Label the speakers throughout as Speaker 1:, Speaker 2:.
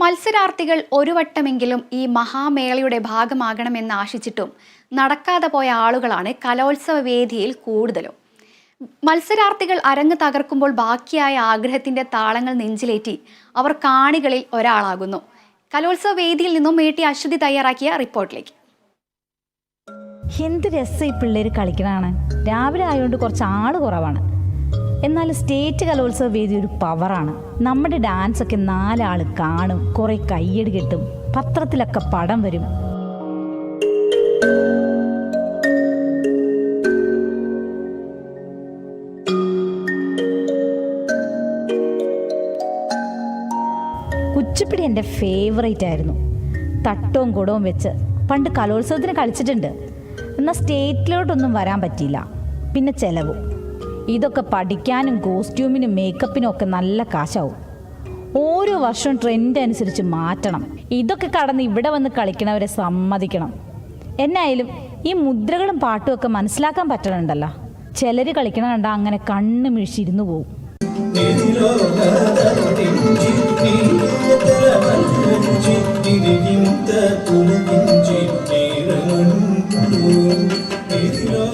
Speaker 1: മത്സരാർത്ഥികൾ ഒരു വട്ടമെങ്കിലും ഈ മഹാമേളയുടെ ഭാഗമാകണമെന്ന് ആശിച്ചിട്ടും നടക്കാതെ പോയ ആളുകളാണ് കലോത്സവ വേദിയിൽ കൂടുതലും. മത്സരാർത്ഥികൾ അരങ്ങ് തകർക്കുമ്പോൾ ബാക്കിയായ ആഗ്രഹത്തിന്റെ താളങ്ങൾ നെഞ്ചിലേറ്റി അവർ കാണികളിൽ ഒരാളാകുന്നു. കലോത്സവ വേദിയിൽ നിന്നും മേട്ടി അശ്വതി തയ്യാറാക്കിയ റിപ്പോർട്ടിലേക്ക്.
Speaker 2: എന്ത് രസം ഈ പിള്ളേർ കളിക്കണതാണ്. രാവിലെ ആയതുകൊണ്ട് കുറച്ച് ആള് കുറവാണ്. എന്നാൽ സ്റ്റേറ്റ് കലോത്സവ വേദി ഒരു പവറാണ്. നമ്മുടെ ഡാൻസൊക്കെ 4 ആൾ കാണും, കുറേ കയ്യടി കിട്ടും, പത്രത്തിലൊക്കെ പടം വരും. കുച്ചിപ്പിടി എൻ്റെ ഫേവറേറ്റ് ആയിരുന്നു. തട്ടവും കുടവും വെച്ച് പണ്ട് കലോത്സവത്തിന് കളിച്ചിട്ടുണ്ട്. എന്നാൽ സ്റ്റേറ്റിലോട്ടൊന്നും വരാൻ പറ്റിയില്ല. പിന്നെ ചെലവും. ഇതൊക്കെ പഠിക്കാനും കോസ്റ്റ്യൂമിനും മേക്കപ്പിനും ഒക്കെ നല്ല കാശാവും. ഓരോ വർഷവും ട്രെൻഡ് അനുസരിച്ച് മാറ്റണം. ഇതൊക്കെ കടന്ന് ഇവിടെ വന്ന് കളിക്കണവരെ സമ്മതിക്കണം. എന്നായാലും ഈ മുദ്രകളും പാട്ടും ഒക്കെ മനസ്സിലാക്കാൻ പറ്റണുണ്ടല്ലോ. ചിലർ കളിക്കണ കണ്ട അങ്ങനെ കണ്ണ് മിഴിച്ചിരുന്നു പോവും.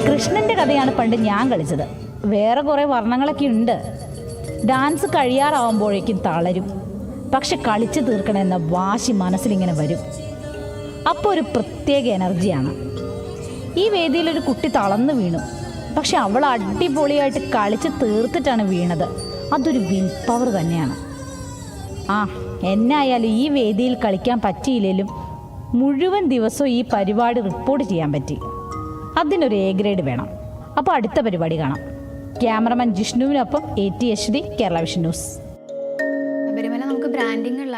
Speaker 2: കൃഷ്ണന്റെ കഥയാണ് പണ്ട് ഞാൻ കളിച്ചത്. വേറെ കുറേ വർണ്ണങ്ങളൊക്കെ ഉണ്ട്. ഡാൻസ് കഴിയാറാവുമ്പോഴേക്കും തളരും. പക്ഷെ കളിച്ചു തീർക്കണമെന്ന വാശി മനസ്സിലിങ്ങനെ വരും. അപ്പോൾ ഒരു പ്രത്യേക എനർജിയാണ്. ഈ വേദിയിലൊരു കുട്ടി തളർന്നു വീണു. പക്ഷെ അവൾ അടിപൊളിയായിട്ട് കളിച്ച് തീർത്തിട്ടാണ് വീണത്. അതൊരു വിൽ പവർ തന്നെയാണ്. എന്നായാലും ഈ വേദിയിൽ കളിക്കാൻ പറ്റിയില്ലെങ്കിലും മുഴുവൻ ദിവസവും ഈ പരിപാടി റിപ്പോർട്ട് ചെയ്യാൻ പറ്റി. അതിനൊരു A ഗ്രേഡ് വേണം. അപ്പോൾ അടുത്ത പരിപാടി കാണാം. ക്യാമറമാൻ ജിഷ്ണുവിനൊപ്പം AT Aswathy, Kerala Vision News.
Speaker 1: നമുക്ക് ബ്രാൻഡിംഗ് ഉള്ള